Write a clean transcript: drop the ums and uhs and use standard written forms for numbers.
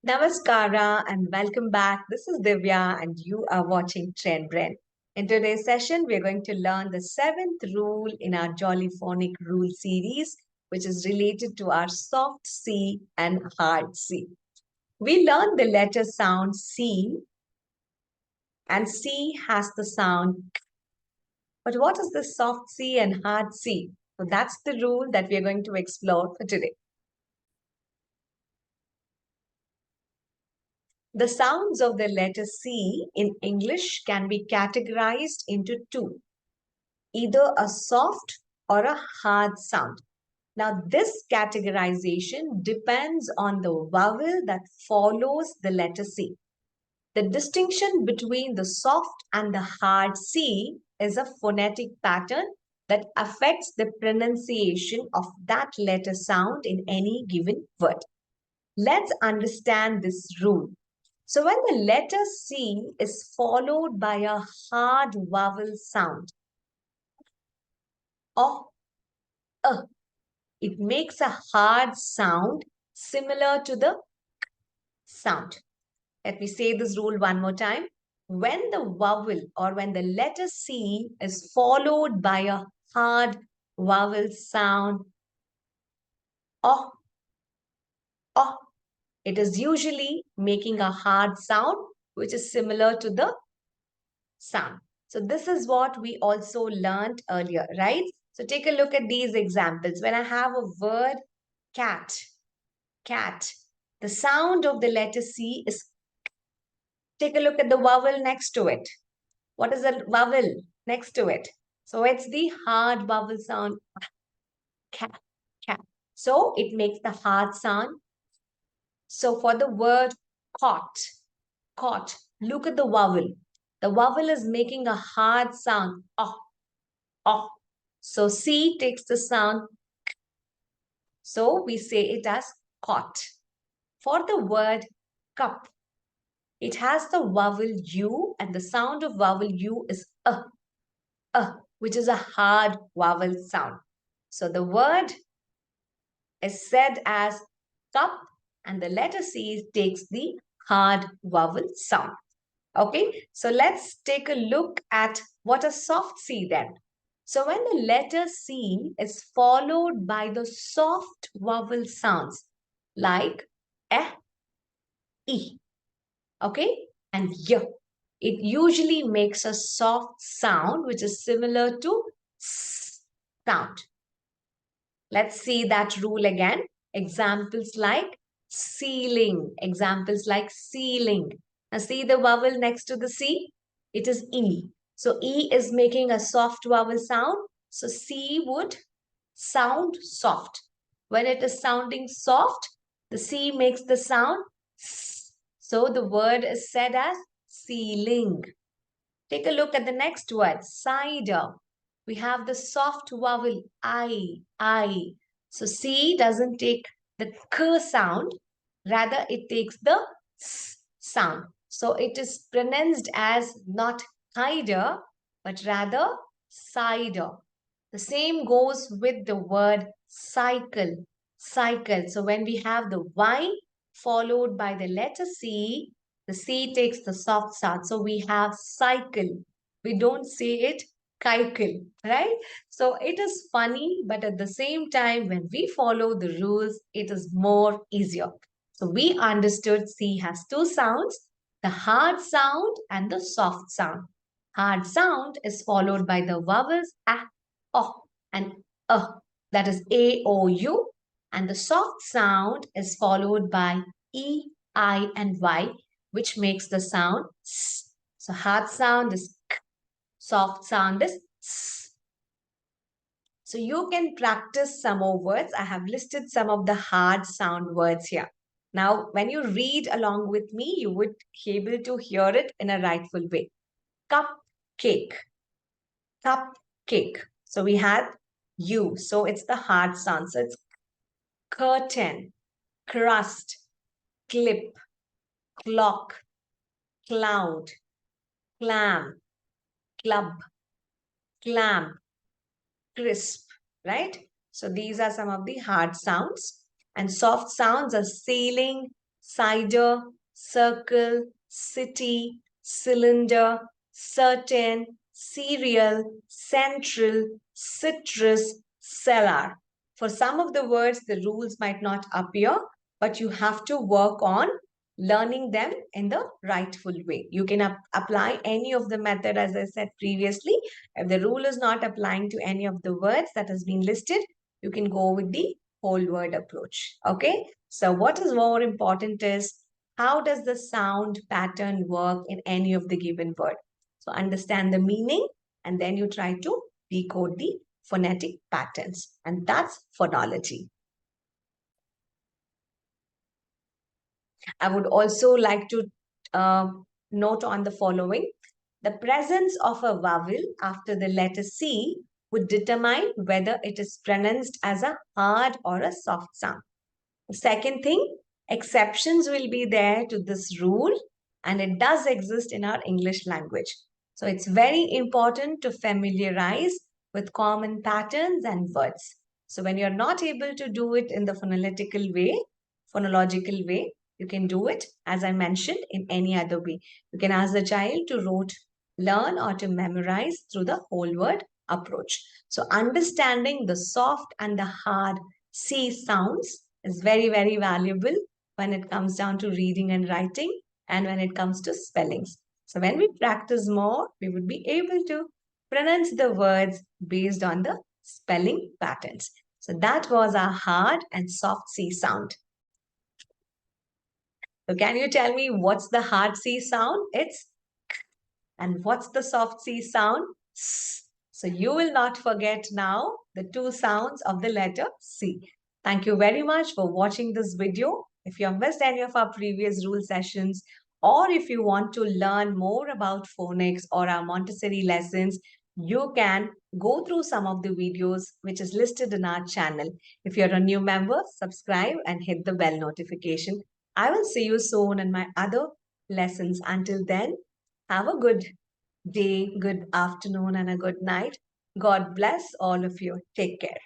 Namaskara and welcome back. This is Divya and you are watching Trend Brain. In today's session, we're going to learn the seventh rule in our Jolly Phonic rule series, which is related to our soft C and hard C. We learned the letter sound C, and C has the sound K. But what is the soft C and hard C? So that's the rule that we're going to explore for today. The sounds of the letter C in English can be categorized into two, either a soft or a hard sound. Now, this categorization depends on the vowel that follows the letter C. The distinction between the soft and the hard C is a phonetic pattern that affects the pronunciation of that letter sound in any given word. Let's understand this rule. So when the letter C is followed by a hard vowel sound, or it makes a hard sound similar to the sound. Let me say this rule one more time. When the vowel or when the letter C is followed by a hard vowel sound, or it is usually making a hard sound which is similar to the sound. So this is what we also learned earlier, right? So take a look at these examples. When I have a word cat, the sound of the letter C is K. Take a look at the vowel next to it. What is the vowel next to it? So it's the hard vowel sound, cat, cat. So it makes the hard sound. So for the word caught, look at the vowel. The vowel is making a hard sound, oh. So C takes the sound K. So we say it as caught. For the word cup, it has the vowel U and the sound of vowel U is which is a hard vowel sound. So the word is said as cup and the letter C takes the hard vowel sound. Okay, so let's take a look at what a soft C then. So when the letter C is followed by the soft vowel sounds like E, okay, and Y, it usually makes a soft sound which is similar to S sound. Let's see that rule again. Examples like ceiling. Now see the vowel next to the C? It is E. So E is making a soft vowel sound. So C would sound soft. When it is sounding soft, the C makes the sound S. So the word is said as ceiling. Take a look at the next word, cider. We have the soft vowel I. So C doesn't take the K sound, rather it takes the S sound. So it is pronounced as not cider, but rather cider. The same goes with the word cycle. So when we have the Y followed by the letter C, the C takes the soft sound. So we have cycle. We don't say it kaikil, right? So it is funny, but at the same time, when we follow the rules, it is more easier. So we understood C has two sounds, the hard sound and the soft sound. Hard sound is followed by the vowels A, O, and that is A-O-U. And the soft sound is followed by E, I, and Y, which makes the sound S. So hard sound is K, soft sound is S. So you can practice some more words. I have listed some of the hard sound words here. Now, when you read along with me, you would be able to hear it in a rightful way. Cupcake. So we had U. So it's the hard sound. So it's curtain, crust, clip, clock, cloud, clam, club, clamp, crisp, right? So these are some of the hard sounds. And soft sounds are ceiling, cider, circle, city, cylinder, certain, cereal, central, citrus, cellar. For some of the words, the rules might not appear, but you have to work on learning them in the rightful way. You can apply any of the method, as I said previously. If the rule is not applying to any of the words that has been listed, you can go with the whole word approach. Okay. So what is more important is how does the sound pattern work in any of the given word? So understand the meaning and then you try to decode the phonetic patterns, and that's phonology. I would also like to uh, note on the following. The presence of a vowel after the letter C would determine whether it is pronounced as a hard or a soft sound. The second thing, exceptions will be there to this rule, and it does exist in our English language. So it's very important to familiarize with common patterns and words. So when you're not able to do it in the phonological way, you can do it, as I mentioned, in any other way. You can ask the child to learn or to memorize through the whole word approach. So understanding the soft and the hard C sounds is very, very valuable when it comes down to reading and writing and when it comes to spellings. So when we practice more, we would be able to pronounce the words based on the spelling patterns. So that was our hard and soft C sound. So can you tell me what's the hard C sound? It's k. And what's the soft C sound? S. So you will not forget now the two sounds of the letter C. Thank you very much for watching this video. If you have missed any of our previous rule sessions, or if you want to learn more about phonics or our Montessori lessons, you can go through some of the videos which is listed in our channel. If you're a new member, subscribe and hit the bell notification. I will see you soon in my other lessons. Until then, have a good day, good afternoon, and a good night. God bless all of you. Take care.